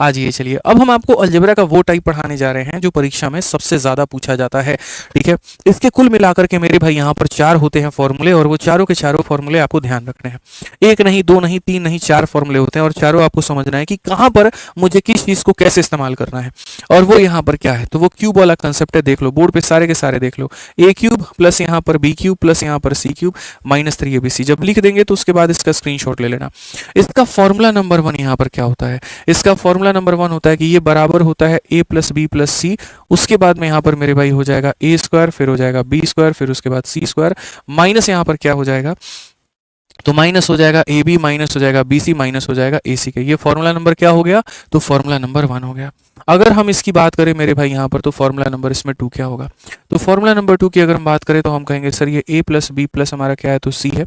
आज ये चलिए अब हम आपको अलजेब्रा का वो टाइप पढ़ाने जा रहे हैं जो परीक्षा में सबसे ज्यादा पूछा जाता है। ठीक है, इसके कुल मिलाकर के मेरे भाई यहाँ पर 4 होते हैं फॉर्मूले, और वो चारों के चारों फॉर्मूले आपको ध्यान रखने हैं। एक नहीं, दो नहीं, तीन नहीं, 4 फॉर्मूले होते हैं और चारों आपको समझना है कि कहाँ पर मुझे किस चीज को कैसे इस्तेमाल करना है। और वो यहाँ पर क्या है, तो वो क्यूब वाला कंसेप्ट है। देख लो बोर्ड पे सारे के सारे देख लो, ए क्यूब प्लस यहाँ पर बी क्यूब प्लस यहाँ पर सी क्यूब माइनस 3abc। जब लिख देंगे तो उसके बाद इसका स्क्रीनशॉट ले लेना। इसका फॉर्मूला नंबर 1 यहाँ पर क्या होता है, इसका फॉर्मूला नंबर 1 होता है कि ये बराबर होता है a प्लस बी प्लस सी। उसके बाद में यहाँ पर मेरे भाई हो जाएगा a स्क्वायर, फिर हो जाएगा b स्क्वायर, फिर उसके बाद c स्क्वायर, माइनस यहाँ पर क्या हो जाएगा, तो माइनस हो जाएगा ए बी, माइनस हो जाएगा बी सी, माइनस हो जाएगा ए सी का। ये फॉर्मूला नंबर क्या हो गया, तो फॉर्मूला नंबर 1 हो गया। अगर हम इसकी बात करें मेरे भाई यहाँ पर, तो फॉर्मूला नंबर इसमें 2 क्या होगा, तो फॉर्मूला नंबर 2 की अगर हम बात करें तो हम कहेंगे सर ये a प्लस बी प्लस हमारा क्या है, तो c है।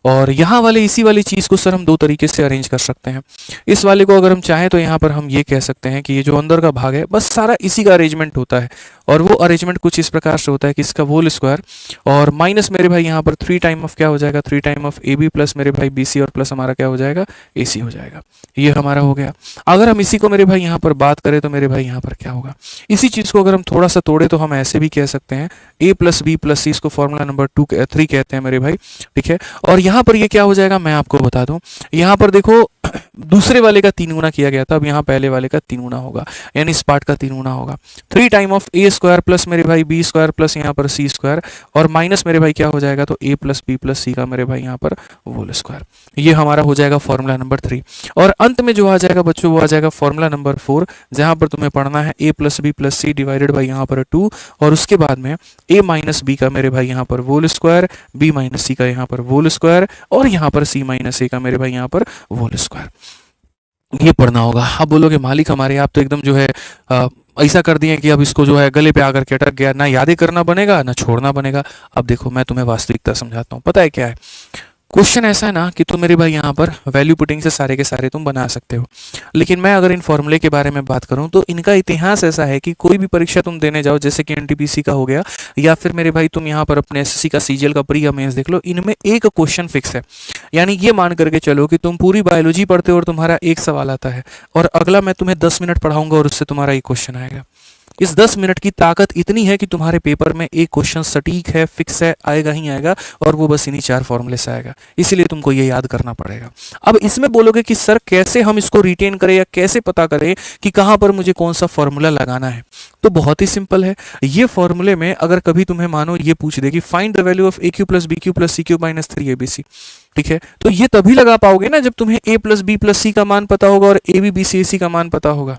और यहाँ वाले इसी वाली चीज़ को सर हम 2 तरीके से अरेंज कर सकते हैं। इस वाले को अगर हम चाहें तो यहाँ पर हम ये कह सकते हैं कि ये जो अंदर का भाग है बस सारा इसी का अरेंजमेंट होता है, और वो अरेंजमेंट कुछ इस प्रकार से होता है कि इसका होल स्क्वायर और माइनस मेरे भाई यहाँ पर 3 टाइम ऑफ क्या हो जाएगा, 3 time of a b plus मेरे भाई बी सी, और प्लस हमारा क्या हो जाएगा, ए सी हो जाएगा। ये हमारा हो गया। अगर हम इसी को मेरे भाई यहाँ पर बात करें तो मेरे भाई यहाँ पर क्या होगा, इसी चीज़ को अगर हम थोड़ा सा तोड़े तो हम ऐसे भी कह सकते हैं a प्लस बी प्लस सी, इसको फॉर्मूला नंबर 3 कहते हैं मेरे भाई। ठीक है, और यहाँ पर ये क्या हो जाएगा मैं आपको बता दूं, यहाँ पर देखो दूसरे वाले का 3 गुना किया गया था, अब यहाँ पहले वाले का 3 गुना होगा, यानी इस पार्ट का 3 गुना होगा। 3 time of A square plus मेरे भाई बी स्क्वायर प्लस यहाँ पर सी स्क्वायर, और माइनस मेरे भाई क्या हो जाएगा, तो a plus B plus C का मेरे भाई यहाँ पर होल स्क्वायर। ये हमारा हो जाएगा फॉर्मूला नंबर 3। और अंत में जो आ जाएगा बच्चों वो आ जाएगा फॉर्मूला नंबर 4, जहाँ पर तुम्हें पढ़ना है a plus B plus c divided by यहाँ पर 2, और उसके बाद में a माइनस बी का मेरे भाई यहाँ पर होल स्क्वायर, b माइनस सी का यहाँ पर होल स्क्वायर, और यहाँ पर c माइनस a का मेरे भाई यहाँ पर होल स्क्वायर। ये पढ़ना होगा। अब बोलोगे मालिक हमारे आप तो एकदम जो है ऐसा कर दिए कि अब इसको जो है गले पे आकर के अटक गया, ना यादें करना बनेगा ना छोड़ना बनेगा। अब देखो मैं तुम्हें वास्तविकता समझाता हूँ। पता है क्या है, क्वेश्चन ऐसा है ना कि तुम मेरे भाई यहाँ पर वैल्यू पुटिंग से सारे के सारे तुम बना सकते हो, लेकिन मैं अगर इन फॉर्मूले के बारे में बात करूँ तो इनका इतिहास ऐसा है कि कोई भी परीक्षा तुम देने जाओ, जैसे कि एनटीपीसी का हो गया, या फिर मेरे भाई तुम यहाँ पर अपने एसएससी का सीजीएल का प्री या मेंस देख लो, इनमें एक क्वेश्चन फिक्स है। यानी ये मान करके चलो कि तुम पूरी बायोलॉजी पढ़ते हो और तुम्हारा एक सवाल आता है, और अगला मैं तुम्हें 10 मिनट पढ़ाऊंगा और उससे तुम्हारा एक क्वेश्चन आएगा। इस 10 मिनट की ताकत इतनी है कि तुम्हारे पेपर में एक क्वेश्चन सटीक है, फिक्स है, आएगा ही आएगा, और वो बस इन्हीं 4 फॉर्मूले से आएगा। इसलिए तुमको ये याद करना पड़ेगा। अब इसमें बोलोगे कि सर कैसे हम इसको रिटेन करें या कैसे पता करें कि कहाँ पर मुझे कौन सा फॉर्मूला लगाना है, तो बहुत ही सिंपल है। ये फॉर्मूले में अगर कभी तुम्हें मानो ये पूछ दे कि find the value of a cube plus b cube plus c cube minus 3abc, ठीक है, तो ये तभी लगा पाओगे ना जब तुम्हें a plus B plus C का मान पता होगा और ए बी बी सी ए सी का मान पता होगा।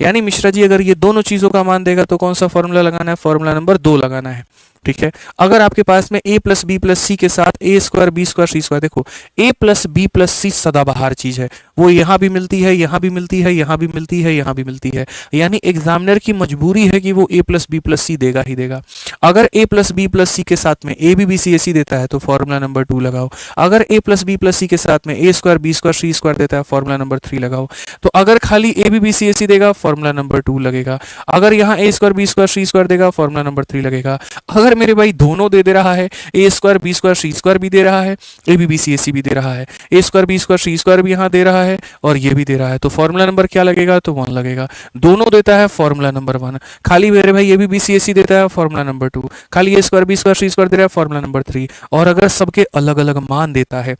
यानी मिश्रा जी अगर ये दोनों चीजों का मान देगा तो कौन सा फॉर्मूला लगाना है, फॉर्मूला नंबर 2 लगाना है। ठीक है, अगर आपके पास में a प्लस बी प्लस सी के साथ a square B square C square, देखो a plus B plus c सदाबहार चीज है, वो यहाँ भी मिलती है, यहाँ भी मिलती है, यहाँ भी मिलती है, यहाँ भी मिलती है। यानी एग्जामिनर की मजबूरी है कि वो a प्लस बी प्लस सी देगा ही देगा। अगर a प्लस बी प्लस सी के साथ में ए बी बी सी ए सी देता है तो फॉर्मूला नंबर 2 लगाओ। अगर a प्लस बी प्लस सी के साथ में a square B square C square देता है फॉर्मूला नंबर 3 लगाओ। तो अगर खाली ए बी बी सी ए सी देगा फॉर्मूला नंबर 2 लगेगा। अगर यहाँ a square B square C square देगा फॉर्मूला नंबर 3 लगेगा। अगर मेरे भाई दोनों दे रहा है, a square B square C square भी दे रहा है, ए बी बी सी ए सी भी दे रहा है, a square B square C square भी यहाँ दे रहा है, और ये भी दे रहा है, तो फॉर्मूला नंबर क्या लगेगा, तो 1 लगेगा। दोनों देता है फॉर्मूला नंबर 1, खाली मेरे भाई ए बी बी सी ए सी देता है फॉर्मूला नंबर 2, खाली ए स्क्वायर बी स्क्वायर सी स्क्वायर दे रहा है फॉर्मूला नंबर 3। और अगर सबके अलग अलग मान देता है,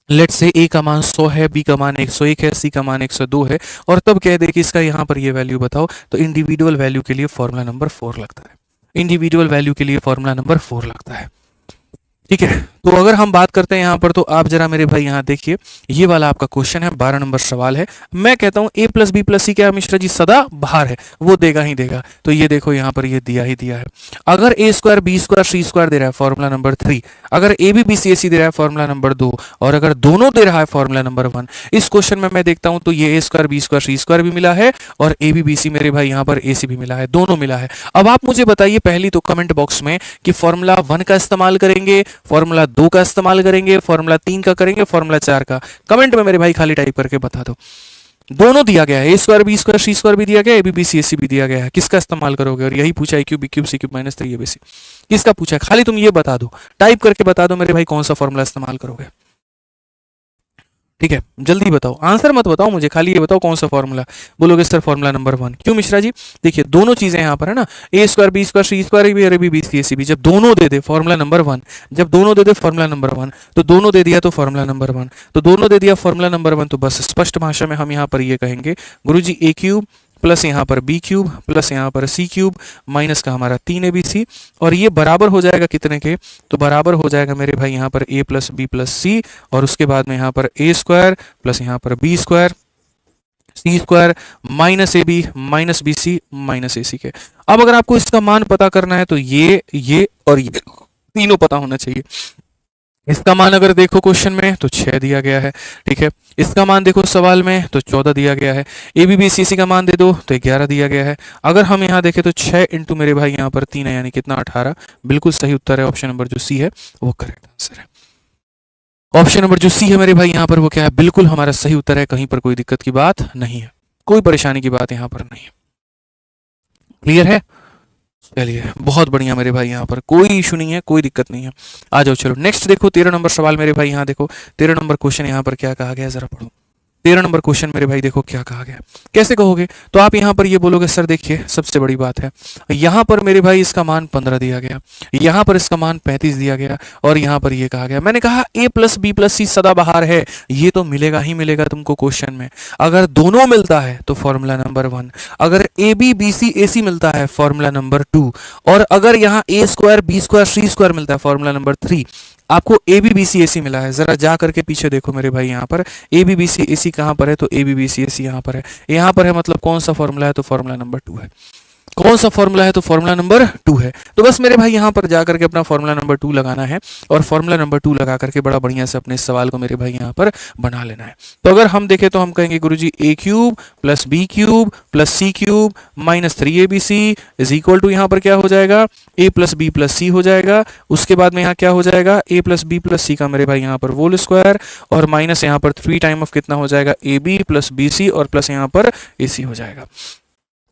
लेट से ए का मान 100 है, बी का मान 101 है, सी का मान 102 है, और तब कह दे कि इसका यहाँ पर ये वैल्यू बताओ, तो इंडिविजुअल वैल्यू के लिए फॉर्मूला नंबर 4 लगता है। इंडिविजुअल वैल्यू के लिए फॉर्मूला नंबर 4 लगता है। ठीक है, तो अगर हम बात करते हैं यहाँ पर, तो आप जरा मेरे भाई यहाँ देखिए, ये वाला आपका क्वेश्चन है, 12 नंबर सवाल है। मैं कहता हूँ a प्लस बी प्लस सी क्या मिश्रा जी, सदा बाहर है, वो देगा ही देगा। तो ये देखो यहाँ पर ये दिया ही दिया है। अगर a square B square C square दे रहा है फॉर्मूला नंबर 3, अगर ए बी बी सी ए सी दे रहा है फॉर्मूला नंबर 2, और अगर दोनों दे रहा है फॉर्मूला नंबर 1, इस क्वेश्चन में मैं देखता हूँ तो ये a square B square C square भी मिला है, और ए बी बी सी मेरे भाई यहाँ पर ए सी भी मिला है, दोनों मिला है। अब आप मुझे बताइए पहली तो कमेंट बॉक्स में कि फॉर्मूला 1 का इस्तेमाल करेंगे, फॉर्मूला 2 का इस्तेमाल करेंगे, फॉर्मूला 3 का करेंगे, फॉर्मूला 4 का। कमेंट में मेरे भाई खाली टाइप करके बता दो। दोनों दिया गया है, a square B square C square भी दिया गया है, ए बी बी सी ए सी भी दिया गया है, किसका इस्तेमाल करोगे? और यही पूछा है cube B cube C cube minus 3abc, किसका पूछा है? खाली तुम ये बता दो, टाइप करके बता दो मेरे भाई कौन सा फॉर्मूला इस्तेमाल करोगे। ठीक है, जल्दी बताओ, आंसर मत बताओ मुझे, खाली ये बताओ कौन सा फॉर्मूला। बोलोगे सर फॉर्मूला नंबर 1। क्यों मिश्रा जी? देखिए दोनों चीजें यहाँ पर है ना, ए स्क्वायर बी स्क्वायर सी स्क्वायर भी अरे B C A C B, जब दोनों दे दे फॉर्मूला नंबर 1, जब दोनों दे दे फॉर्मूला नंबर 1, तो दोनों दे दिया तो फॉर्मूला नंबर 1, तो दोनों दे दिया फॉर्मूला नंबर 1, तो बस स्पष्ट भाषा में हम यहाँ पर ये कहेंगे गुरुजी ए क्यूब प्लस यहाँ पर बी क्यूब प्लस यहाँ पर सी क्यूब माइनस का हमारा 3ab और ये बराबर हो जाएगा कितने के? तो बराबर हो जाएगा मेरे भाई यहाँ पर a प्लस बी प्लस सी और उसके बाद में यहाँ पर a स्क्वायर प्लस यहाँ पर b square C square minus A B minus B C minus A C के। अब अगर आपको इसका मान पता करना है तो ये और ये तीनों पता होना चाहिए। इसका मान अगर देखो क्वेश्चन में तो 6 दिया गया है, ठीक है। इसका मान देखो सवाल में तो 14 दिया गया है। ए बी बी सी सी का मान दे दो तो 11 दिया गया है। अगर हम यहाँ देखें तो 6 इंटू मेरे भाई यहाँ पर 3 है यानी कितना 18। बिल्कुल सही उत्तर है ऑप्शन नंबर जो सी है वो करेक्ट आंसर है। ऑप्शन नंबर जो सी है मेरे भाई यहाँ पर वो क्या है? बिल्कुल हमारा सही उत्तर है, कहीं पर कोई दिक्कत की बात नहीं है, कोई परेशानी की बात यहाँ पर नहीं है। क्लियर है? चलिए बहुत बढ़िया मेरे भाई, यहाँ पर कोई इशू नहीं है, कोई दिक्कत नहीं है। आ जाओ चलो नेक्स्ट देखो 13 नंबर सवाल मेरे भाई, यहाँ देखो 13 नंबर क्वेश्चन यहाँ पर क्या कहा गया है, जरा पढ़ो। 13 नंबर क्वेश्चन मेरे भाई देखो क्या कहा गया। कैसे कहोगे? तो आप यहाँ पर ये बोलोगे सर देखिए सबसे बड़ी बात है, यहाँ पर मेरे भाई इसका मान 15 दिया गया, यहाँ पर इसका मान 35 दिया गया और यहाँ पर ये कहा गया। मैंने कहा a plus B plus c सदाबहार है, ये तो मिलेगा ही मिलेगा तुमको क्वेश्चन में। अगर दोनों मिलता है तो फॉर्मूला नंबर 1, अगर ए बी बी सी ए सी मिलता है फॉर्मूला नंबर 2 और अगर यहाँ ए स्क्वायर बी स्क्वायर सी स्क्वायर मिलता है फॉर्मूला नंबर 3। आपको ए बी बी सी ए सी मिला है, जरा जा करके पीछे देखो मेरे भाई, यहाँ पर ए बी बी सी ए सी कहाँ पर है? तो ए बी बी सी ए सी यहाँ पर है, यहाँ पर है, मतलब कौन सा फॉर्मूला है? तो फॉर्मूला नंबर 2 है। कौन सा फॉर्मूला है? तो फॉर्मूला नंबर 2 है। तो बस मेरे भाई यहाँ पर जा करके अपना फॉर्मूला नंबर 2 लगाना है और फॉर्मूला नंबर 2 लगा करके बड़ा बढ़िया से अपने इस सवाल को मेरे भाई यहाँ पर बना लेना है। तो अगर हम देखें तो हम कहेंगे guruji A cube plus B cube plus C cube minus 3abc is equal to, यहाँ पर क्या हो जाएगा? A plus B plus C हो जाएगा। उसके बाद में यहाँ क्या हो जाएगा? A plus B plus C का मेरे भाई यहाँ पर होल स्क्वायर और माइनस यहाँ पर 3 टाइम ऑफ कितना हो जाएगा? A b plus b c और प्लस यहाँ पर ए सी हो जाएगा।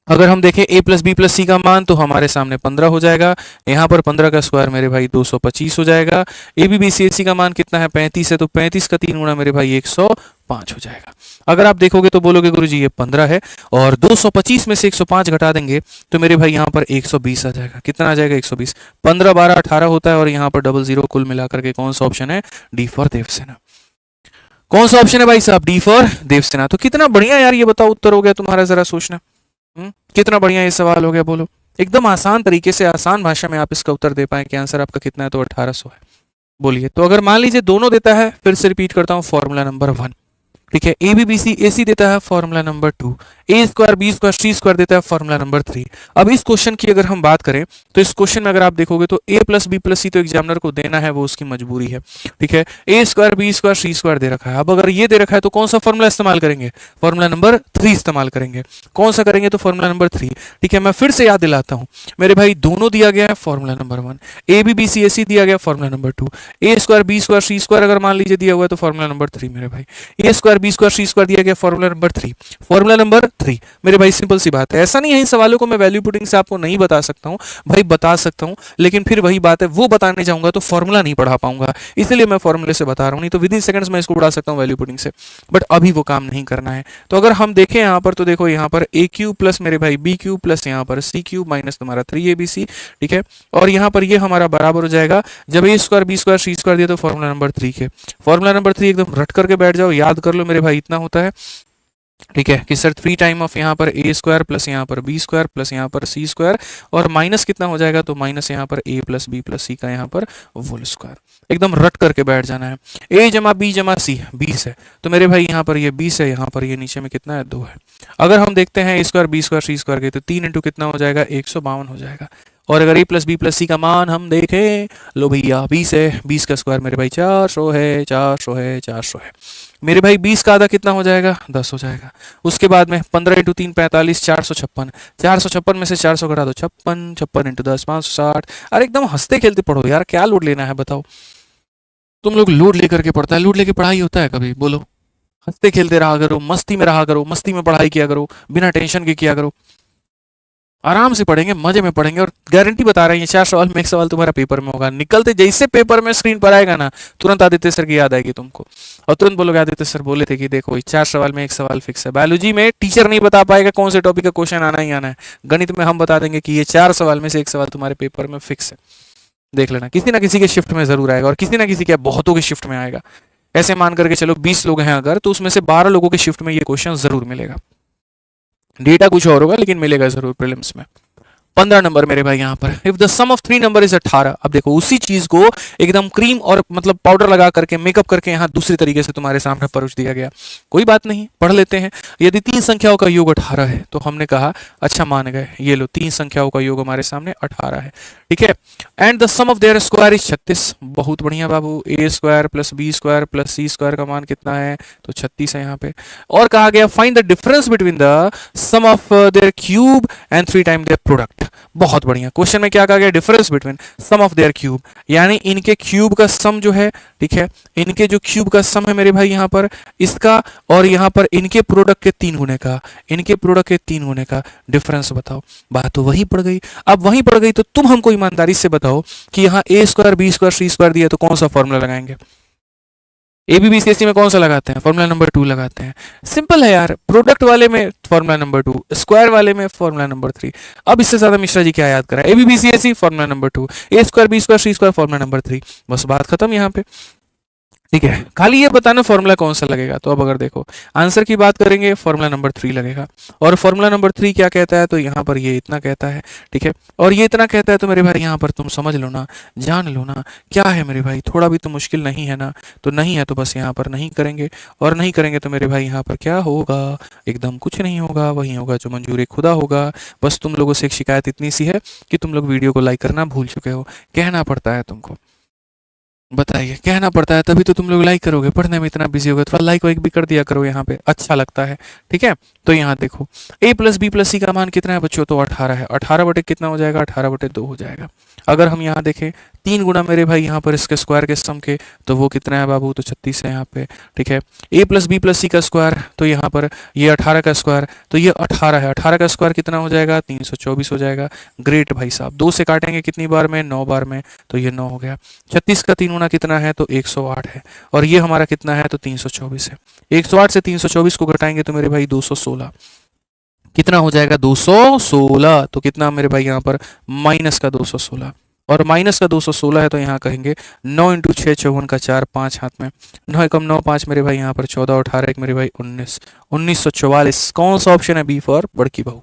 अगर हम देखें a plus B plus C का मान तो हमारे सामने 15 हो जाएगा, यहाँ पर 15 का स्क्वायर मेरे भाई 225 हो जाएगा। ए बी बी सी सी का मान कितना है? 35 है, तो 35 का 3 गुना मेरे भाई 105 हो जाएगा। अगर आप देखोगे तो बोलोगे गुरुजी ये 15 है और 225 में से 105 घटा देंगे तो मेरे भाई यहाँ पर 120 आ जाएगा। कितना आ जाएगा? 120। 15 12 18 होता है और यहाँ पर 00 कुल मिलाकर के कौन सा ऑप्शन है? D for Devsena. कौन सा ऑप्शन है भाई साहब? D for Devsena. तो कितना बढ़िया यार, ये बताओ उत्तर हो गया तुम्हारा, जरा सोचना। कितना बढ़िया ये सवाल हो गया, बोलो। एकदम आसान तरीके से आसान भाषा में आप इसका उत्तर दे पाए कि आंसर आपका कितना है? तो 1800 है। बोलिए, तो अगर मान लीजिए दोनों देता है, फिर से रिपीट करता हूं, फॉर्मूला नंबर 1, ठीक है। ए बी बी सी ए सी देता है formula number 2, A square B square C square देता है फॉर्मूला नंबर 3। अब इस क्वेश्चन की अगर हम बात करें तो इस क्वेश्चन में अगर आप देखोगे तो ए प्लस बी प्लस सी तो एग्जामिनर को देना है, वो उसकी मजबूरी है, ठीक है। A square B square C square दे रखा है। अब अगर ये दे रखा है तो कौन सा फॉर्मूला इस्तेमाल करेंगे? फॉर्मूला नंबर 3 इस्तेमाल करेंगे। कौन सा करेंगे? तो फॉर्मूला नंबर 3, ठीक है। मैं फिर से याद दिलाता हूं मेरे भाई, दोनों दिया गया है formula number 1, A B B C A C दिया गया formula number 2, A square B square C square अगर मान लीजिए दिया हुआ है तो फॉर्मूला नंबर 3 मेरे भाई, ए स्क्वायर बी स्क्वायर सी स्क्वायर दिया गया फॉर्मूला नंबर 3, फॉर्मूला नंबर 3 मेरे भाई। सिंपल सी बात है, ऐसा नहीं है इन सवालों को मैं वैल्यू पुटिंग से आपको नहीं बता सकता हूं भाई, बता सकता हूं, लेकिन फिर वही बात है, वो बताने जाऊंगा तो फॉर्मूला नहीं पढ़ा पाऊंगा, इसलिए मैं फॉर्मूले से बता रहा हूं। नहीं तो विद इन सेकंड्स मैं इसको उड़ा सकता हूं वैल्यू पुटिंग से, बट अभी वो काम नहीं करना है। तो अगर हम देखें यहाँ पर तो देखो यहाँ पर ए क्यूब प्लस मेरे भाई बी क्यूब प्लस यहाँ पर सी क्यूब माइनस तुम्हारा 3abc, ठीक है। और यहाँ पर ये हमारा बराबर हो जाएगा, जब ए स्क्वायर बी स्क्वायर सी स्क्वायर दिया तो फॉर्मूला नंबर 3 के। फॉर्मूला नंबर 3 एकदम रट करके बैठ जाओ, याद कर लो मेरे भाई, इतना होता है, ठीक है, कि सर 3 टाइम ऑफ यहाँ पर ए स्क्वायर प्लस यहाँ पर बी स्क्वायर प्लस यहाँ पर सी स्क्वायर और माइनस कितना हो जाएगा? तो माइनस यहाँ पर ए प्लस बी प्लस सी का यहाँ पर होल स्क्वायर। एकदम रट करके बैठ जाना है। ए जमा बी जमा सी 20 है, तो मेरे भाई यहाँ पर ये 20 है, यहाँ पर ये नीचे में कितना है? 2 है। अगर हम देखते हैं ए स्क्वायर बी स्क्वायर सी स्क्वायर के तो 3 इंटू कितना हो जाएगा? 152 हो जाएगा। और अगर ए प्लस बी प्लस सी का मान हम देखें, लो भैया 20 है, 20 का स्क्वायर मेरे भाई 400 है, 400 है, 400 है मेरे भाई। 20 का आधा कितना हो जाएगा? 10 हो जाएगा। उसके बाद में 15 इंटू 3 45, 456, 456 में से 400 घटा दो 56, 56 इंटू 10 560। अरे एकदम हंसते खेलते पढ़ो यार, क्या लोड लेना है बताओ? तुम लोग लोड लेकर के पढ़ता है, लोड लेके पढ़ाई होता है कभी? बोलो। हंसते खेलते रहा करो, मस्ती में रहा करो, मस्ती में पढ़ाई किया करो, बिना टेंशन के किया करो। आराम से पढ़ेंगे, मजे में पढ़ेंगे, और गारंटी बता रहे हैं ये 4 सवाल में 1 सवाल तुम्हारा पेपर में होगा। निकलते जैसे पेपर में स्क्रीन पर आएगा ना, तुरंत आदित्य सर की याद आएगी तुमको, और तुरंत बोलोगे आदित्य सर बोले थे कि देखो 4 सवाल में 1 सवाल फिक्स है। बायोलॉजी में टीचर नहीं बता पाएगा कौन से टॉपिक का क्वेश्चन आना ही आना है, गणित में हम बता देंगे कि ये 4 सवाल में से 1 सवाल तुम्हारे पेपर में फिक्स है। देख लेना, किसी ना किसी के शिफ्ट में जरूर आएगा, और किसी ना किसी के बहुतों के शिफ्ट में आएगा। ऐसे मान करके चलो 20 लोग हैं अगर, तो उसमें से 12 लोगों के शिफ्ट में ये क्वेश्चन जरूर मिलेगा। डेटा कुछ और होगा लेकिन मिलेगा जरूर प्रीलिम्स में। 15 नंबर मेरे भाई यहाँ पर, if the sum of 3 number is 18। अब देखो उसी चीज को एकदम क्रीम और मतलब पाउडर लगा करके मेकअप करके यहाँ दूसरी तरीके से तुम्हारे सामने परोस दिया गया। कोई बात नहीं, पढ़ लेते हैं। यदि 3 संख्याओं का योग 18 है तो हमने कहा अच्छा मान गए, ये लो 3 संख्याओं का योग हमारे सामने 18 है, ठीक है। And the sum of their square is 36। बहुत बढ़िया बाबू, A square plus B square plus C square का मान कितना है, तो 36 है यहाँ पे। और कहा गया find the difference between the sum of their cube and 3 time their product. बहुत बढ़िया, क्वेश्चन में क्या कहा गया, difference between sum of their cube, यानी इनके क्यूब का सम जो है, ठीक है, इनके जो क्यूब का सम है मेरे भाई यहाँ पर इसका, और यहाँ पर इनके प्रोडक्ट के 3 गुने का, इनके प्रोडक्ट के 3 गुने का डिफरेंस बताओ। बात तो वही पड़ गई। अब वही पड़ गई तो तुम हमको ईमानदारी से बताओ कि यहाँ ए स्क्वायर बी स्क्वायर सी स्क्वायर दिया तो कौन सा फॉर्मूला लगाएंगे। एबीबीसीएससी में कौन सा लगाते हैं, फॉर्मूला नंबर 2 लगाते हैं। सिंपल है यार, प्रोडक्ट वाले में फॉर्मूला नंबर 2, स्क्वायर वाले में फॉर्मूला नंबर 3। अब इससे ज्यादा मिश्रा जी क्या याद करा, एबीबीसीएससी formula number 2, A square B square C square formula number 3, बस बात खत्म यहाँ पे, ठीक है। खाली ये बताना फॉर्मूला कौन सा लगेगा। तो अब अगर देखो आंसर की बात करेंगे, फॉर्मूला नंबर 3 लगेगा, और फॉर्मूला नंबर 3 क्या कहता है, तो यहाँ पर ये इतना कहता है, ठीक है, और ये इतना कहता है। तो मेरे भाई यहाँ पर तुम समझ लो ना, जान लो ना, क्या है मेरे भाई, थोड़ा भी तो मुश्किल नहीं है ना। तो नहीं है तो बस यहाँ पर नहीं करेंगे, और नहीं करेंगे तो मेरे भाई यहाँ पर क्या होगा, एकदम कुछ नहीं होगा, वही होगा जो मंजूर खुदा होगा। बस तुम लोगों से एक शिकायत इतनी सी है कि तुम लोग वीडियो को लाइक करना भूल चुके हो। कहना पड़ता है तुमको, बताइए, कहना पड़ता है तभी तो तुम लोग लाइक करोगे। पढ़ने में इतना बिजी हो गए, थोड़ा लाइक वाइक भी कर दिया करो, यहाँ पे अच्छा लगता है, ठीक है। तो यहाँ देखो a plus B plus C का मान कितना है बच्चों, तो 18 है। 18 बटे कितना हो जाएगा, 18 बटे 2 हो जाएगा। अगर हम यहाँ देखें 3 गुना मेरे भाई यहाँ पर इसके स्क्वायर के सम के, तो वो कितना है बाबू, तो 36 है यहाँ पे, ठीक है। a plus B plus C का स्क्वायर, तो यहाँ पर ये 18 का स्क्वायर, तो ये 18 है। 18 का स्क्वायर कितना हो जाएगा, 324 हो जाएगा। ग्रेट भाई साहब, 2 से काटेंगे कितनी बार में, 9 बार में, तो ये 9 हो गया। 36 का 3 गुना कितना है, तो 108 है, और ये हमारा कितना है, तो 324 है। 108 से 324 को घटाएंगे तो मेरे भाई 216, कितना हो जाएगा, 216। तो कितना मेरे भाई यहाँ पर माइनस का 216, और माइनस का 216 है तो यहाँ कहेंगे 9 इंटू 6 54 का 4, 5 हाथ में, 9 एकम 9 5 मेरे भाई यहाँ पर 14, 18 एक मेरे भाई 19, 1944। कौन सा ऑप्शन है, बी फॉर बड़की बहू,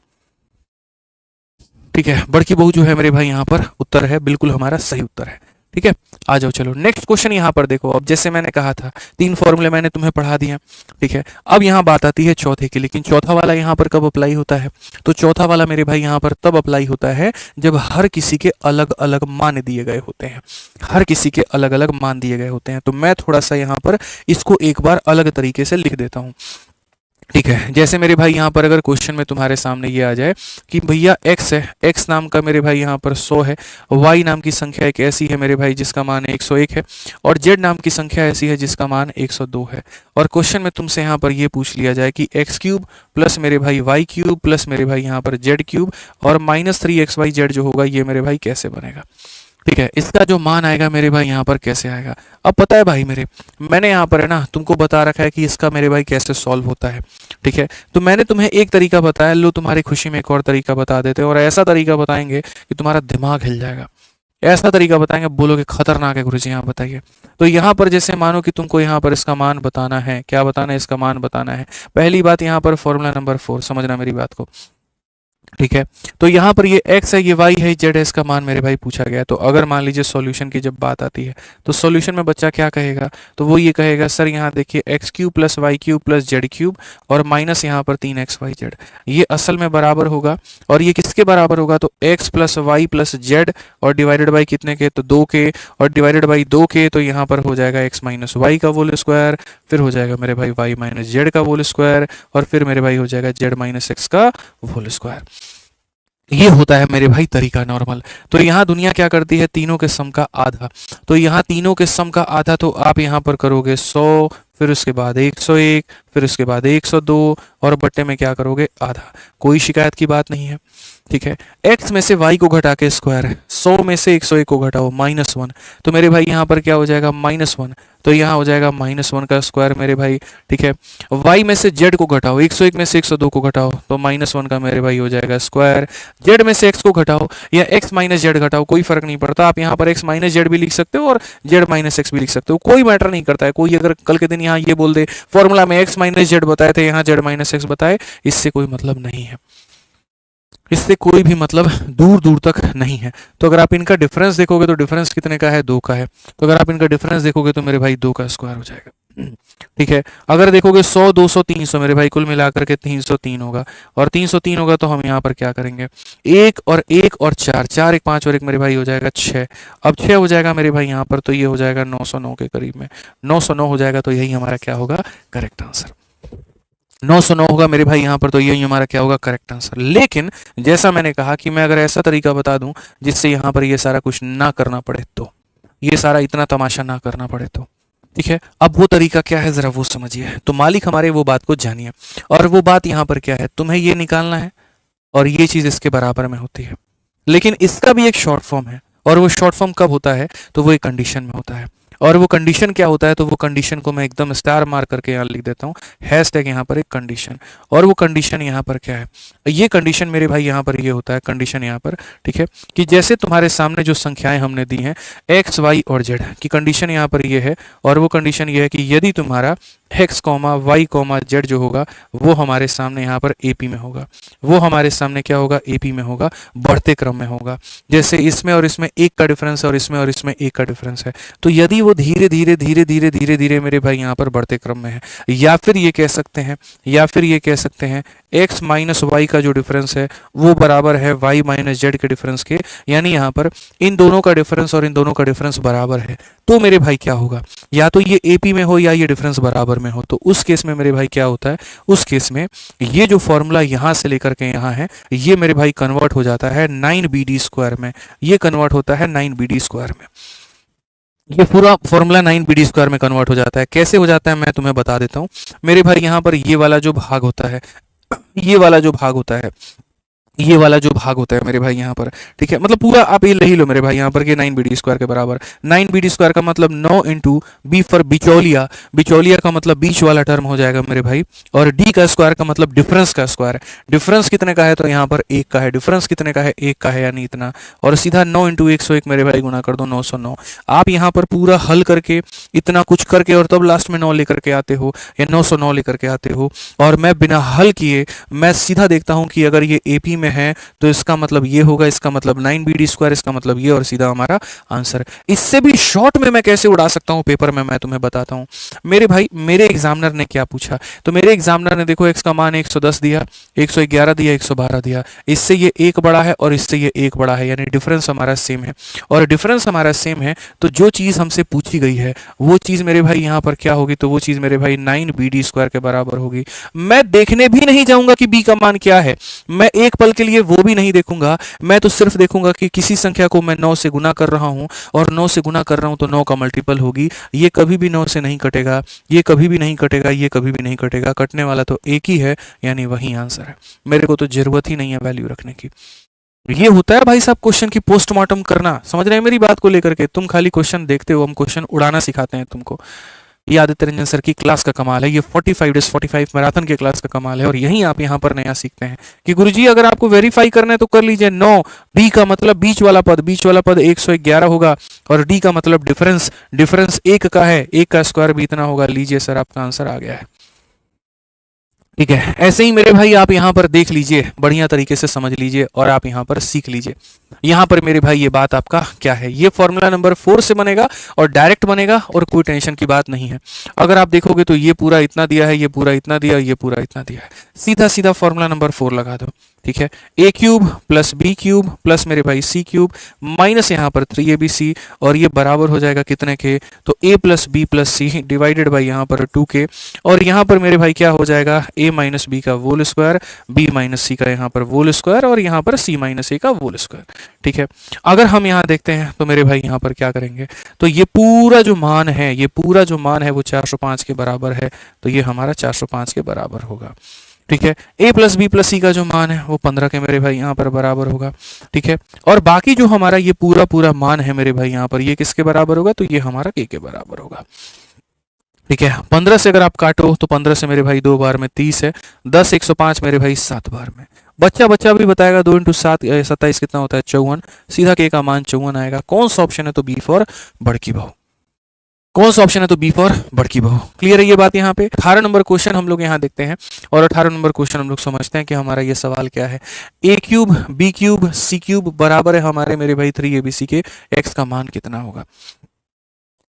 ठीक है। बड़की बहू जो है मेरे भाई यहाँ पर उत्तर है, बिल्कुल हमारा सही उत्तर है, ठीक है। आ जाओ चलो नेक्स्ट क्वेश्चन यहाँ पर देखो। अब जैसे मैंने कहा था 3 फॉर्मूले मैंने तुम्हें पढ़ा दिया, ठीक है। अब यहाँ बात आती है चौथे की, लेकिन चौथा वाला यहाँ पर कब अप्लाई होता है, तो चौथा वाला मेरे भाई यहाँ पर तब अप्लाई होता है जब हर किसी के अलग अलग मान दिए गए होते हैं, हर किसी के अलग अलग मान दिए गए होते हैं। तो मैं थोड़ा सा यहाँ पर इसको एक बार अलग तरीके से लिख देता हूँ, ठीक है। जैसे मेरे भाई यहाँ पर अगर क्वेश्चन में तुम्हारे सामने ये आ जाए कि भैया x है, x नाम का मेरे भाई यहाँ पर 100 है, y नाम की संख्या एक ऐसी है मेरे भाई जिसका मान 101 है, और z नाम की संख्या ऐसी है जिसका मान 102 है। और क्वेश्चन में तुमसे यहाँ पर ये पूछ लिया जाए कि x क्यूब प्लस मेरे भाई y क्यूब प्लस मेरे भाई यहाँ पर z क्यूब और माइनस 3xyz जो होगा ये मेरे भाई कैसे बनेगा, ठीक है। इसका जो मान आएगा मेरे भाई यहाँ पर कैसे आएगा। अब पता है भाई मेरे, मैंने यहाँ पर है ना तुमको बता रखा है कि इसका मेरे भाई कैसे सॉल्व होता है, ठीक है। तो मैंने तुम्हें एक तरीका बताया, लो तुम्हारी खुशी में एक और तरीका बता देते हैं, और ऐसा तरीका बताएंगे कि तुम्हारा दिमाग हिल जाएगा। ऐसा तरीका बताएंगे बोलोगे खतरनाक है गुरुजी, यहाँ बताइए। तो यहाँ पर जैसे मानो कि तुमको यहाँ पर इसका मान बताना है, क्या बताना है, इसका मान बताना है। पहली बात यहाँ पर फॉर्मूला नंबर 4, समझना मेरी बात को, ठीक है। तो यहाँ पर ये x है, ये y है, z है, इसका मान मेरे भाई पूछा गया है। तो अगर मान लीजिए सॉल्यूशन की जब बात आती है तो सॉल्यूशन में बच्चा क्या कहेगा, तो वो ये कहेगा सर यहाँ देखिए x cube plus y cube plus z cube और माइनस यहाँ पर 3xyz, ये असल में बराबर होगा। और ये किसके बराबर होगा, तो x plus y plus z और डिवाइडेड बाई कितने के, तो 2 के, और डिवाइडेड बाई 2 के, तो यहाँ पर हो जाएगा x माइनस वाई का होल स्क्वायर, फिर हो जाएगा मेरे भाई y माइनस जेड का होल स्क्वायर, और फिर मेरे भाई हो जाएगा z माइनस एक्स का होल स्क्वायर। ये होता है मेरे भाई तरीका नॉर्मल। तो यहाँ दुनिया क्या करती है, तीनों के सम का आधा। तो यहाँ तीनों के सम का आधा, तो आप यहाँ पर करोगे 100, फिर उसके बाद 101, फिर उसके बाद 102 और बट्टे में क्या करोगे आधा। कोई शिकायत की बात नहीं है, ठीक है। x में से y को घटा के स्क्वायर है, 100 में से 101 को घटाओ -1, तो मेरे भाई यहाँ पर क्या हो जाएगा -1, तो यहाँ हो जाएगा -1 का स्क्वायर मेरे भाई, ठीक है। y में से z को घटाओ, 101 में से 102 को घटाओ तो -1 का मेरे भाई हो जाएगा स्क्वायर। z में से x को घटाओ या x माइनस z घटाओ, कोई फर्क नहीं पड़ता, आप यहाँ पर x माइनस z भी लिख सकते हो और z माइनस x भी लिख सकते हो, कोई मैटर नहीं करता है। कोई अगर कल के दिन यहाँ ये बोल दे फॉर्मूला में x माइनस z बताए थे, यहाँ z माइनस x बताए, इससे कोई मतलब नहीं है, इससे कोई भी मतलब दूर दूर तक नहीं है। तो अगर आप इनका डिफरेंस देखोगे तो डिफरेंस कितने का है, 2 का है, तो अगर आप इनका डिफरेंस देखोगे तो मेरे भाई 2 का स्क्वायर हो जाएगा, ठीक है। अगर देखोगे 100 200 300 मेरे भाई कुल मिलाकर के 303 होगा, और 303 होगा तो हम यहाँ पर क्या करेंगे, 1 और 1 और 4, 4 1 5 और 1 मेरे भाई हो जाएगा 6। अब 6 हो जाएगा मेरे भाई यहाँ पर, तो ये हो जाएगा 909 के करीब में, 909 हो जाएगा, तो यही हमारा क्या होगा करेक्ट आंसर, 909 होगा मेरे भाई यहाँ पर, तो यही हमारा क्या होगा करेक्ट आंसर। लेकिन जैसा मैंने कहा कि मैं अगर ऐसा तरीका बता दूं जिससे यहाँ पर ये सारा कुछ ना करना पड़े, तो ये सारा इतना तमाशा ना करना पड़े, तो ठीक है। अब वो तरीका क्या है जरा वो समझिए, तो मालिक हमारे वो बात को जानिए, और वो बात यहाँ पर क्या है, तुम्हें ये निकालना है और ये चीज इसके बराबर में होती है, लेकिन इसका भी एक शॉर्ट फॉर्म है, और वो शॉर्ट फॉर्म कब होता है, तो वो एक कंडीशन में होता है। और वो कंडीशन क्या होता है, तो वो कंडीशन को मैं एकदम स्टार मार करके यहाँ लिख देता हूँ, हैशटैग यहाँ पर एक कंडीशन, और वो कंडीशन यहाँ पर क्या है, ये कंडीशन मेरे भाई यहाँ पर ये होता है कंडीशन यहाँ पर, ठीक है, कि जैसे तुम्हारे सामने जो संख्याएं हमने दी हैं x y और z की कंडीशन यहाँ पर ये है, और वो कंडीशन ये है कि यदि तुम्हारा x, y, z जो होगा वो हमारे सामने यहाँ पर AP में होगा, वो हमारे सामने क्या होगा AP में होगा, बढ़ते क्रम में होगा। जैसे इसमें और इसमें 1 का डिफरेंस है और इसमें और इसमें 1 का डिफरेंस है, तो यदि वो धीरे धीरे धीरे धीरे धीरे धीरे मेरे भाई यहाँ पर बढ़ते क्रम में है, या फिर ये कह सकते हैं x माइनस वाई का जो डिफरेंस है वो बराबर है y माइनस जेड के डिफरेंस के, यानी यहाँ पर इन दोनों का डिफरेंस और इन दोनों का डिफरेंस बराबर है, तो मेरे भाई क्या होगा, या तो ये AP में हो या ये डिफरेंस बराबर में हो। तो उस केस में मेरे भाई क्या होता है, उस केस में ये जो फॉर्मूला यहाँ से लेकर के यहाँ है ये मेरे भाई कन्वर्ट हो जाता है 9BD स्क्वायर में, ये कन्वर्ट होता है 9BD स्क्वायर में, ये पूरा फॉर्मूला 9BD स्क्वायर में कन्वर्ट हो जाता है। कैसे हो जाता है मैं तुम्हें बता देता हूँ मेरे भाई, यहाँ पर ये वाला जो भाग होता है, ये वाला जो भाग होता है, ये वाला जो भाग होता है मेरे भाई यहाँ पर, ठीक है, मतलब पूरा आप ये ले लो मेरे भाई यहाँ पर कि 9BD स्क्वायर के बराबर। 9BD स्क्वायर का मतलब 9 इंटू बी फॉर बिचौलिया, बिचौलिया का मतलब बीच वाला टर्म हो जाएगा मेरे भाई, और डी का स्क्वायर का मतलब डिफरेंस का स्क्वायर। डिफरेंस कितने का है, तो यहाँ पर 1 का है, डिफरेंस कितने का है 1 का है, यानी इतना, और सीधा 9 इंटू 101 मेरे भाई गुना कर दो 909। आप यहाँ पर पूरा हल करके इतना कुछ करके और तब लास्ट में 9 लेकर के आते हो या 909 लेकर के आते हो, और मैं बिना हल किए मैं सीधा देखता हूँ कि अगर ये AP में है तो इसका मतलब ये होगा, इसका मतलब 9BD स्क्वायर, इसका मतलब ये, और सीधा हमारा आंसर। इससे भी शॉर्ट में मैं कैसे उड़ा सकता हूं पेपर में मैं तुम्हें बताता हूं मेरे भाई। मेरे एग्जामिनर ने क्या पूछा, तो मेरे एग्जामिनर ने देखो x का मान 110 दिया, 111 दिया, 112 दिया, इससे ये 1 बड़ा है और इससे ये 1 बड़ा है, यानी डिफरेंस हमारा सेम है, और डिफरेंस हमारा सेम है तो जो चीज हमसे पूछी गई है वो चीज मेरे भाई यहाँ पर क्या होगी, तो वो चीज मेरे भाई 9BD स्क्वायर के बराबर होगी। मैं देखने भी नहीं जाऊंगा कि b का मान क्या है, मैं एक पल के लिए वो भी नहीं देखूंगा, मैं तो सिर्फ देखूंगा कि किसी संख्या को मैं 9 से गुना कर रहा हूं, और 9 से गुना कर रहा हूं तो 9 का मल्टीपल होगी, ये कभी भी 9 से नहीं कटेगा, ये कभी भी नहीं कटेगा, ये कभी भी नहीं कटेगा, कटने वाला तो एक ही है, यानी वही आंसर है। मेरे को तो जरूरत ही नहीं है वैल्यू रखने की। ये होता है भाई साहब क्वेश्चन की पोस्टमार्टम करना, समझ रहे हैं मेरी बात को लेकर के, तुम खाली क्वेश्चन देखते हो, हम क्वेश्चन उड़ाना सिखाते हैं तुमको। ये आदित्य रंजन सर की क्लास का कमाल है, ये 45 डेज 45 मैराथन के क्लास का कमाल है, और यही आप यहाँ पर नया सीखते हैं कि गुरुजी अगर आपको वेरीफाई करना है तो कर लीजिए। 9B का मतलब बीच वाला पद 111 होगा, और D का मतलब डिफरेंस 1 का है, 1 का स्क्वायर भी इतना होगा, लीजिए सर आपका आंसर आ गया है, ठीक है। ऐसे ही मेरे भाई आप यहाँ पर देख लीजिए, बढ़िया तरीके से समझ लीजिए और आप यहाँ पर सीख लीजिए। यहाँ पर मेरे भाई ये बात आपका क्या है, ये फॉर्मूला नंबर 4 से बनेगा और डायरेक्ट बनेगा, और कोई टेंशन की बात नहीं है। अगर आप देखोगे तो ये पूरा इतना दिया है, ये पूरा इतना दिया, ये पूरा इतना दिया है, सीधा सीधा फॉर्मूला नंबर 4 लगा दो, ठीक है। A³ प्लस B³ प्लस मेरे भाई C³ माइनस यहाँ पर 3ABC, और ये बराबर हो जाएगा कितने के, तो A plus B plus C divided by यहाँ पर 2 के, और यहाँ पर मेरे भाई क्या हो जाएगा a माइनस बी का होल स्क्वायर, b माइनस सी का यहाँ पर होल स्क्वायर और यहाँ पर c माइनस a का होल स्क्वायर। ठीक है, अगर हम यहाँ देखते हैं तो मेरे भाई यहाँ पर क्या करेंगे, तो ये पूरा जो मान है, ये पूरा जो मान है वो 405 के बराबर है, तो ये हमारा 405 के बराबर होगा। ठीक है, a plus B plus C का जो मान है वो 15 के मेरे भाई यहाँ पर बराबर होगा। ठीक है, और बाकी जो हमारा ये पूरा पूरा मान है मेरे भाई यहाँ पर, ये किसके बराबर होगा, तो ये हमारा k के बराबर होगा। ठीक है, 15 से अगर आप काटो तो 15 से मेरे भाई 2 बार में 30 है, 10 105 मेरे भाई 7 बार में। बच्चा बच्चा भी बताएगा 2 इंटू 7 27 कितना होता है, 54। सीधा k का मान 54 आएगा। कौन सा ऑप्शन है, तो बी फॉर बड़की बहू। कौन सा ऑप्शन है, तो बी फॉर बड़की बहू। क्लियर है ये बात यहाँ पे। 18 नंबर क्वेश्चन हम लोग यहाँ देखते हैं और 18 नंबर क्वेश्चन हम लोग समझते हैं कि हमारा ये सवाल क्या है। a cube b cube c cube बराबर है हमारे मेरे भाई 3abc के, x का मान कितना होगा।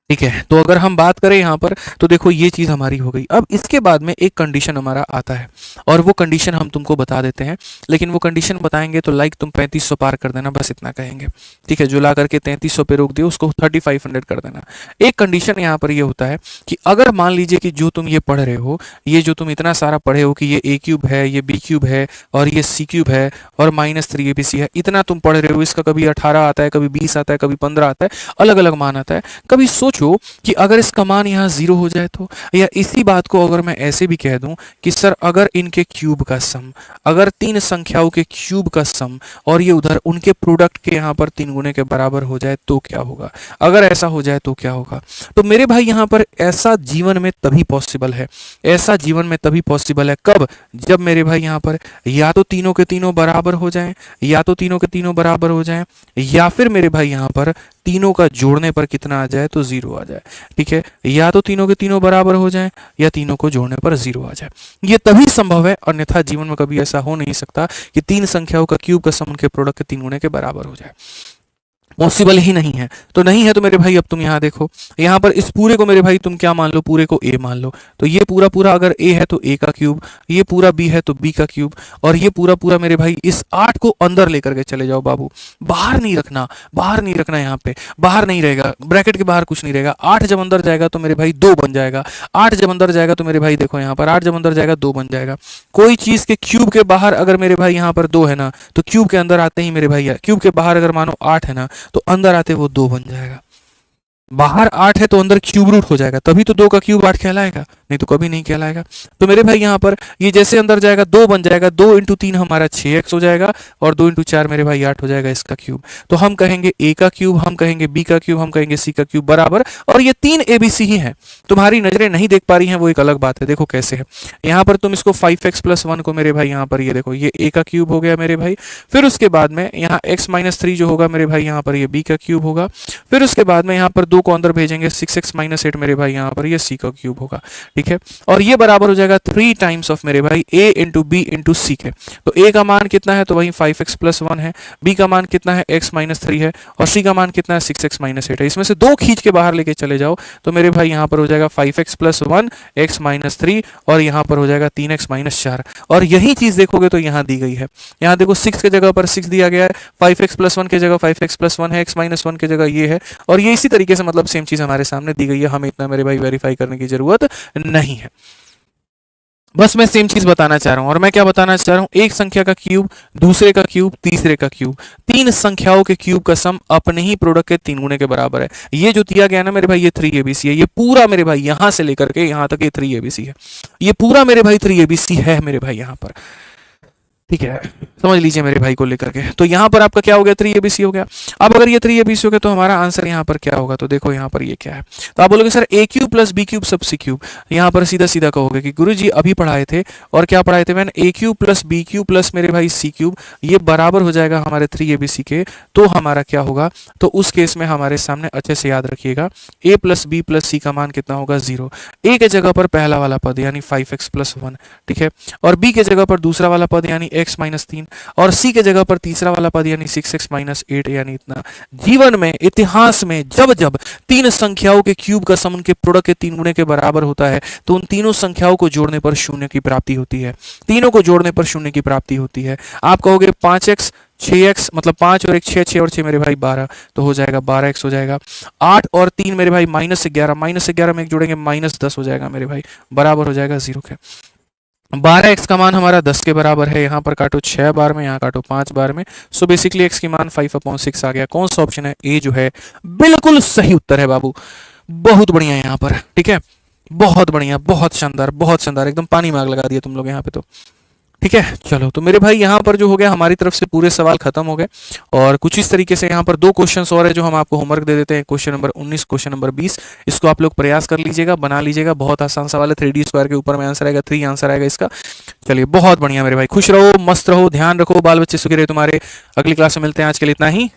ठीक है, तो अगर हम बात करें यहाँ पर तो देखो ये चीज़ हमारी हो गई। अब इसके बाद में एक कंडीशन हमारा आता है और वो कंडीशन हम तुमको बता देते हैं, लेकिन वो कंडीशन बताएंगे तो लाइक तुम 3500 पार कर देना, बस इतना कहेंगे। ठीक है, जो ला करके 3300 पे रोक दियो उसको 3500 कर देना। एक कंडीशन यहाँ पर ये होता है कि अगर मान लीजिए कि जो तुम ये पढ़ रहे हो, ये जो तुम इतना सारा पढ़े हो कि ये a क्यूब है, ये b क्यूब है और ये c क्यूब है और माइनस 3abc है, इतना तुम पढ़ रहे हो, इसका कभी 18 आता है, कभी 20 आता है, कभी 15 आता है, अलग अलग मान आता है। कभी सोचो कि अगर इसका मान यहाँ 0 हो जाए तो, या इसी बात को अगर मैं ऐसे भी कह दूं कि सर अगर इनके क्यूब का सम, अगर तीन संख्याओं के क्यूब का सम और ये उधर उनके प्रोडक्ट के यहाँ पर 3 गुने के बराबर हो जाए तो क्या होगा, अगर ऐसा हो जाए तो क्या होगा। तो मेरे भाई यहाँ पर ऐसा जीवन में तभी पॉसिबल है, ऐसा जीवन में तभी पॉसिबल है कब, जब मेरे भाई यहाँ पर या तो तीनों के तीनों बराबर हो जाएं, या तो तीनों के तीनों बराबर हो जाएं, या फिर मेरे भाई यहाँ पर तीनों का जोड़ने पर कितना आ जाए, तो 0 आ जाए। ठीक है, या तो तीनों के तीनों बराबर हो जाएं या तीनों को जोड़ने पर 0 आ जाए। ये तभी संभव है, अन्यथा जीवन में कभी ऐसा हो नहीं सकता कि तीन संख्याओं का क्यूब का सम उनके प्रोडक्ट के 3 गुने के बराबर हो जाए। पॉसिबल ही नहीं है। तो नहीं है तो मेरे भाई अब तुम यहाँ देखो, यहाँ पर इस पूरे को मेरे भाई तुम क्या मान लो, पूरे को a मान लो। तो ये पूरा पूरा अगर a है तो a का क्यूब, ये पूरा b है तो b का क्यूब, और ये पूरा पूरा मेरे भाई इस 8 को अंदर लेकर के चले जाओ बाबू, बाहर नहीं रखना, बाहर नहीं रखना, यहाँ पे बाहर नहीं रहेगा, ब्रैकेट के बाहर कुछ नहीं रहेगा। 8 जब अंदर जाएगा तो मेरे भाई 2 बन जाएगा, 8 जब अंदर जाएगा तो मेरे भाई देखो यहाँ पर 8 जब अंदर जाएगा 2 बन जाएगा। कोई चीज के क्यूब के बाहर अगर मेरे भाई यहाँ पर 2 है ना, तो क्यूब के अंदर आते ही मेरे भाई, क्यूब के बाहर अगर मानो 8 है ना, तो अंदर आते वो 2 बन जाएगा। बाहर 8 है तो अंदर क्यूब रूट हो जाएगा, तभी तो 2 का क्यूब 8 कहलाएगा, नहीं तो कभी नहीं कहलाएगा। तो मेरे भाई यहाँ पर ये जैसे अंदर जाएगा 2 बन जाएगा, 2 इंटू 3 हमारा 6x हो जाएगा और 2 इंटू 4 मेरे भाई 8 हो जाएगा इसका क्यूब। तो हम कहेंगे a का क्यूब, हम कहेंगे b का क्यूब, हम कहेंगे c का क्यूब बराबर, और ये 3 abc ही है। तुम्हारी नजरें नहीं देख पा रही हैं वो एक अलग बात है। देखो कैसे है, यहाँ पर तुम इसको 5x प्लस 1 को मेरे भाई यहाँ पर ये देखो, ये a का क्यूब हो गया मेरे भाई। फिर उसके बाद में यहाँ x माइनस 3 जो होगा मेरे भाई यहाँ पर ये b का क्यूब होगा। फिर उसके बाद में यहाँ पर 2 को अंदर भेजेंगे, 6x माइनस 8 मेरे भाई यहाँ पर ये c का क्यूब होगा। ठीक है, और ये बराबर हो जाएगा 3 टाइम्स ऑफ मेरे भाई a इंटू बी इंटू सी के। तो a का मान कितना है, तो वही 5x प्लस 1 है, b का मान कितना है x माइनस 3 है, और c का मान कितना है 6x माइनस 8 है। इसमें से 2 खींच के बाहर लेके चले जाओ तो मेरे भाई यहाँ पर हो जाएगा 5x प्लस 1 x माइनस 3, और यहाँ पर हो जाएगा 3x माइनस 4। और यही चीज देखोगे तो यहाँ दी गई है, यहाँ देखो 6 के जगह पर 6 दिया गया है, 5x प्लस 1 के जगह 5x प्लस 1 है, x माइनस 1 के जगह ये है, और ये इसी तरीके से मतलब सेम चीज हमारे सामने दी गई है। हमें इतना मेरे भाई वेरीफाई करने की जरूरत नहीं है, बस मैं सेम चीज बताना चाह रहा हूं। और मैं क्या बताना चाह रहा हूं, एक संख्या का क्यूब, दूसरे का क्यूब, तीसरे का क्यूब, तीन संख्याओं के क्यूब का सम अपने ही प्रोडक्ट के 3 गुने के बराबर है। ये जो दिया गया ना मेरे भाई, ये 3abc है, ये पूरा मेरे भाई यहां से लेकर के यहां तक ये 3abc है, ये पूरा मेरे भाई 3abc है मेरे भाई यहाँ पर। ठीक है, समझ लीजिए मेरे भाई को लेकर के। तो यहाँ पर आपका क्या हो गया, 3abc हो गया। अब अगर ये 3abc हो गया तो हमारा आंसर यहाँ पर क्या होगा, तो देखो यहाँ पर ये क्या है, तो आप बोलोगे sir a cube plus b cube सब c क्यूब। यहाँ पर सीधा सीधा कहोगे कि गुरुजी अभी पढ़ाए थे, और क्या पढ़ाए थे मैंने, a cube plus b cube plus मेरे भाई c क्यूब, ये बराबर हो जाएगा हमारे 3abc के। तो हमारा क्या होगा, तो उस केस में हमारे सामने अच्छे से याद रखिएगा, a plus b plus c का मान कितना होगा, 0। a के जगह पर पहला वाला पद यानी 5x प्लस 1, ठीक है, और b के जगह पर दूसरा वाला पद यानी x माइनस 3, और c के जगह पर तीसरा वाला पद यानी 6x माइनस 8 यानी इतना। जीवन में, इतिहास में जब जब तीन संख्याओं के क्यूब का सम उनके प्रोडक्ट के 3 गुने के बराबर होता है तो उन तीनों संख्याओं को जोड़ने पर शून्य की प्राप्ति होती है, तीनों को जोड़ने पर शून्य की प्राप्ति होती है। आप कहोगे 5x 6x मतलब 5 और 1 6, 6 और 6 मेरे भाई 12, तो हो जाएगा 12x हो जाएगा। 8 और 3 मेरे भाई -11, -11 में एक जोड़ेंगे -10 हो जाएगा मेरे भाई, बराबर हो जाएगा 0 के। 12x का मान हमारा 10 के बराबर है, यहाँ पर काटो 6 बार में, यहाँ काटो 5 बार में। सो बेसिकली x की मान 5/6 आ गया। कौन सा ऑप्शन है? ए जो है बिल्कुल सही उत्तर है बाबू। बहुत बढ़िया यहाँ पर, ठीक है, बहुत बढ़िया, बहुत शानदार, बहुत शानदार, एकदम पानी में आग लगा दिया तुम लोग यहाँ पे तो। ठीक है, चलो तो मेरे भाई यहाँ पर जो हो गया, हमारी तरफ से पूरे सवाल खत्म हो गए। और कुछ इस तरीके से यहाँ पर 2 क्वेश्चंस और है जो हम आपको होमवर्क दे देते हैं, क्वेश्चन नंबर 19, क्वेश्चन नंबर 20। इसको आप लोग प्रयास कर लीजिएगा, बना लीजिएगा। बहुत आसान सवाल है, 3D स्क्वायर के ऊपर में आंसर आएगा, 3 आंसर आएगा इसका। चलिए, बहुत बढ़िया मेरे भाई, खुश रहो, मस्त रहो, ध्यान रखो, बाल बच्चे सुखी रहे तुम्हारे। अगली क्लास में मिलते हैं, आज के लिए इतना ही।